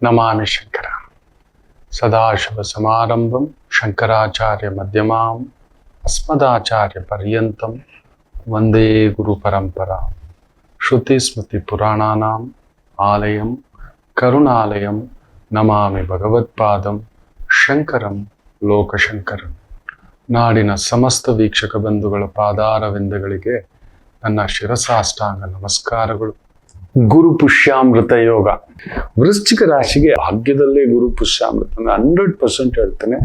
ನಮಾಮಿ ಶಂಕರ. ಸದಾಶಿವ ಸಮಾರಂಭಂ ಶಂಕರಾಚಾರ್ಯ ಮಧ್ಯಮಾಂ ಅಸ್ಮದಾಚಾರ್ಯ ಪರ್ಯಂತಂ ವಂದೇ ಗುರು ಪರಂಪರಾ. ಶ್ರುತಿ ಸ್ಮೃತಿ ಪುರಾಣಾನಾಂ ಆಲಯಂ ಕರುಣಾಲಯಂ ನಮಾಮಿ ಭಗವತ್ಪಾದಂ ಶಂಕರಂ ಲೋಕಶಂಕರಂ. ನಾಡಿನ ಸಮಸ್ತ ವೀಕ್ಷಕ ಬಂಧುಗಳ ಪಾದಾರವಿಂದಗಳಿಗೆ ನನ್ನ ಶಿರಸಾಷ್ಟಾಂಗ ನಮಸ್ಕಾರಗಳು. ಗುರು ಪುಷ್ಯಾಮೃತ ಯೋಗ. ವೃಶ್ಚಿಕ ರಾಶಿಗೆ ಭಾಗ್ಯದಲ್ಲೇ ಗುರು ಪುಷ್ಯಾಮೃತ 100% ಹೇಳ್ತಾನೆ.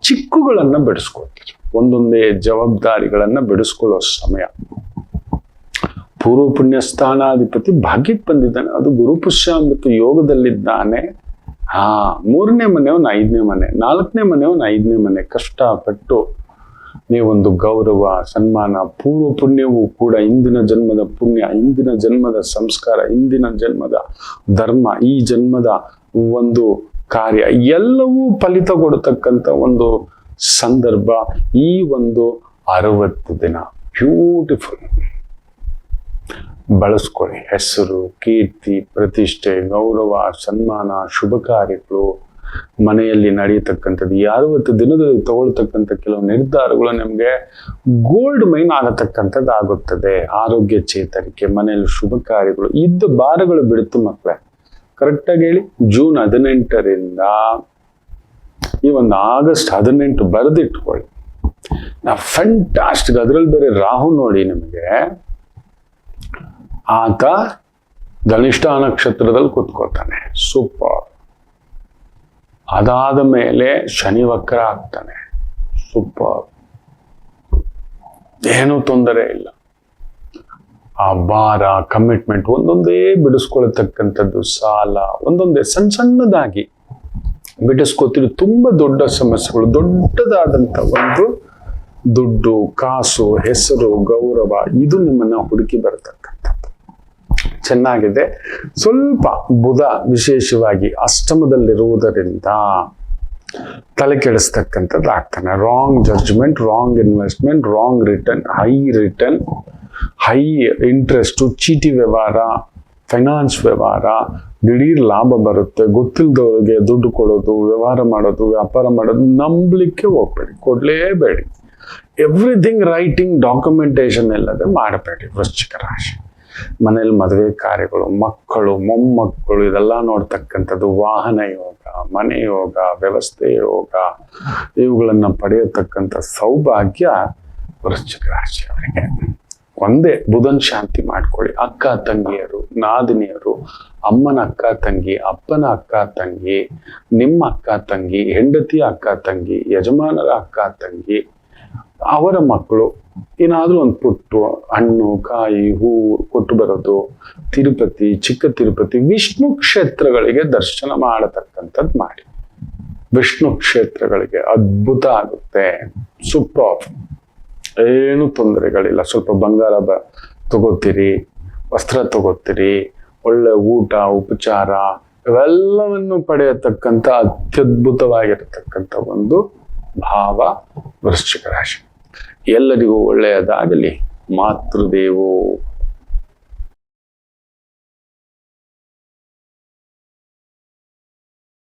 ಚಿಕ್ಕುಗಳನ್ನ ಬಿಡಿಸ್ಕೊಳ್ತಾರೆ, ಒಂದೊಂದೇ ಜವಾಬ್ದಾರಿಗಳನ್ನ ಬಿಡಿಸ್ಕೊಳ್ಳೋ ಸಮಯ. ಪೂರ್ವ ಪುಣ್ಯ ಸ್ಥಾನಾಧಿಪತಿ ಭಾಗ್ಯಕ್ಕೆ ಬಂದಿದ್ದಾನೆ, ಅದು ಗುರು ಪುಷ್ಯಾಮೃತ ಯೋಗದಲ್ಲಿದ್ದಾನೆ. 3ನೇ ಮನೆಯವನು 5ನೇ ಮನೆ, 4ನೇ ಮನೆಯವನು 5ನೇ ಮನೆ. ಕಷ್ಟಪಟ್ಟು ನೀವೊಂದು ಗೌರವ ಸನ್ಮಾನ, ಪೂರ್ವ ಪುಣ್ಯವೂ ಕೂಡ ಇಂದಿನ ಜನ್ಮದ ಪುಣ್ಯ, ಇಂದಿನ ಜನ್ಮದ ಸಂಸ್ಕಾರ, ಇಂದಿನ ಜನ್ಮದ ಧರ್ಮ, ಈ ಜನ್ಮದ ಒಂದು ಕಾರ್ಯ ಎಲ್ಲವೂ ಫಲಿತ ಕೊಡತಕ್ಕಂಥ ಒಂದು ಸಂದರ್ಭ ಈ ಒಂದು 60 ದಿನ. ಬ್ಯೂಟಿಫುಲ್. ಬಳಸ್ಕೊಳ್ಳಿ. ಹೆಸರು, ಕೀರ್ತಿ, ಪ್ರತಿಷ್ಠೆ, ಗೌರವ, ಸನ್ಮಾನ, ಶುಭ ಕಾರ್ಯಗಳು ಮನೆಯಲ್ಲಿ ನಡೆಯತಕ್ಕಂಥದ್ದು. ಈ 60 ದಿನದಲ್ಲಿ ತಗೊಳ್ತಕ್ಕಂಥ ಕೆಲವು ನಿರ್ಧಾರಗಳು ನಿಮ್ಗೆ ಗೋಲ್ಡ್ ಮೈನ್ ಆಗತಕ್ಕಂಥದ್ದು ಆಗುತ್ತದೆ. ಆರೋಗ್ಯ ಚೇತರಿಕೆ, ಮನೆಯಲ್ಲಿ ಶುಭ ಕಾರ್ಯಗಳು, ಇದ್ದ ಭಾರಗಳು ಬಿಡುತ್ತು ಮಕ್ಕಳೇ. ಕರೆಕ್ಟಾಗಿ ಹೇಳಿ. ಜೂನ್ 18ರಿಂದ ಈ ಒಂದು ಆಗಸ್ಟ್ 18 ಬರೆದಿಟ್ಕೊಳ್ಳಿ. ಫ್ಯಾಂಟಾಸ್ಟಿಕ್. ಅದ್ರಲ್ಲಿ ಬೇರೆ ರಾಹು ನೋಡಿ ನಿಮಗೆ, ಆತ ಧನಿಷ್ಠ ನಕ್ಷತ್ರದಲ್ಲಿ ಕೂತ್ಕೋತಾನೆ. ಸೂಪರ್. ಅದಾದ ಮೇಲೆ ಶನಿ ವಕ್ರ ಆಗ್ತಾನೆ. ಸೂಪರ್. ಏನೂ ತೊಂದರೆ ಇಲ್ಲ. ಆ ಭಾರ, ಕಮಿಟ್ಮೆಂಟ್ ಒಂದೊಂದೇ ಬಿಡಿಸ್ಕೊಳ್ತಕ್ಕಂಥದ್ದು, ಸಾಲ ಒಂದೊಂದೇ ಸಣ್ಣದಾಗಿ ಬಿಡಿಸ್ಕೊತೀರಿ. ತುಂಬಾ ದೊಡ್ಡ ಸಮಸ್ಯೆಗಳು, ದೊಡ್ಡದಾದಂಥ ಒಂದು ದುಡ್ಡು, ಕಾಸು, ಹೆಸರು, ಗೌರವ ಇದು ನಿಮ್ಮನ್ನ ಹುಡುಕಿ ಬರತಕ್ಕಂಥದ್ದು ಚೆನ್ನಾಗಿದೆ. ಸ್ವಲ್ಪ ಬುಧ ವಿಶೇಷವಾಗಿ ಅಷ್ಟಮದಲ್ಲಿರುವುದರಿಂದ ತಲೆ ಕೆಡಿಸ್ತಕ್ಕಂಥದ್ದು ಆಗ್ತಾನೆ. Wrong judgement, wrong investment, wrong return, high interest, ಚೀಟಿ ವ್ಯವಹಾರ, ಫೈನಾನ್ಸ್ ವ್ಯವಹಾರ, ದಿಢೀರ್ ಲಾಭ ಬರುತ್ತೆ. ಗೊತ್ತಿಲ್ಲದವ್ರಿಗೆ ದುಡ್ಡು ಕೊಡೋದು, ವ್ಯವಹಾರ ಮಾಡೋದು, ವ್ಯಾಪಾರ ಮಾಡೋದು ನಂಬಲಿಕ್ಕೆ ಹೋಗ್ಬೇಡಿ, ಕೊಡ್ಲೇಬೇಡಿ. ಎವ್ರಿಥಿಂಗ್ ರೈಟಿಂಗ್, ಡಾಕ್ಯುಮೆಂಟೇಶನ್ ಎಲ್ಲದೆ ಮಾಡಬೇಡಿ. ವೃಶ್ಚಿಕ ರಾಶಿ ಮನೇಲಿ ಮದುವೆ ಕಾರ್ಯಗಳು, ಮಕ್ಕಳು, ಮೊಮ್ಮಕ್ಕಳು ಇದೆಲ್ಲ ನೋಡ್ತಕ್ಕಂಥದ್ದು, ವಾಹನ ಯೋಗ, ಮನೆ ಯೋಗ, ವ್ಯವಸ್ಥೆ ಯೋಗ ಇವುಗಳನ್ನ ಪಡೆಯತಕ್ಕಂಥ ಸೌಭಾಗ್ಯ ವೃಶ್ಚಿಕ ರಾಶಿಯವರಿಗೆ. ಒಂದೇ ಬುಧನ್ ಶಾಂತಿ ಮಾಡ್ಕೊಳ್ಳಿ. ಅಕ್ಕ ತಂಗಿಯರು, ನಾದಿನಿಯರು, ಅಮ್ಮನ ಅಕ್ಕ ತಂಗಿ, ಅಪ್ಪನ ಅಕ್ಕ ತಂಗಿ, ನಿಮ್ಮ ಅಕ್ಕ ತಂಗಿ, ಹೆಂಡತಿಯ ಅಕ್ಕ ತಂಗಿ, ಯಜಮಾನರ ಅಕ್ಕ ತಂಗಿ, ಅವರ ಮಕ್ಕಳು ಏನಾದ್ರೂ ಒಂದು ಪುಟ್ಟು ಹಣ್ಣು, ಕಾಯಿ, ಹೂವು ಕೊಟ್ಟು ಬರೋದು. ತಿರುಪತಿ, ಚಿಕ್ಕ ತಿರುಪತಿ, ವಿಷ್ಣು ಕ್ಷೇತ್ರಗಳಿಗೆ ದರ್ಶನ ಮಾಡತಕ್ಕಂಥದ್ದು ಮಾಡಿ. ವಿಷ್ಣು ಕ್ಷೇತ್ರಗಳಿಗೆ ಅದ್ಭುತ ಆಗುತ್ತೆ. ಸೂಪರ್. ಏನು ತೊಂದರೆಗಳಿಲ್ಲ. ಸ್ವಲ್ಪ ಬಂಗಾರ ತಗೋತೀರಿ, ವಸ್ತ್ರ ತಗೋತೀರಿ, ಒಳ್ಳೆ ಊಟ, ಉಪಚಾರ ಇವೆಲ್ಲವನ್ನು ಪಡೆಯತಕ್ಕಂಥ ಅತ್ಯದ್ಭುತವಾಗಿರತಕ್ಕಂಥ ಒಂದು ಭಾವ ವೃಶ್ಚಿಕ ರಾಶಿ. ಎಲ್ಲರಿಗೂ ಒಳ್ಳೆಯದಾಗಲಿ. ಮಾತೃದೇವೋ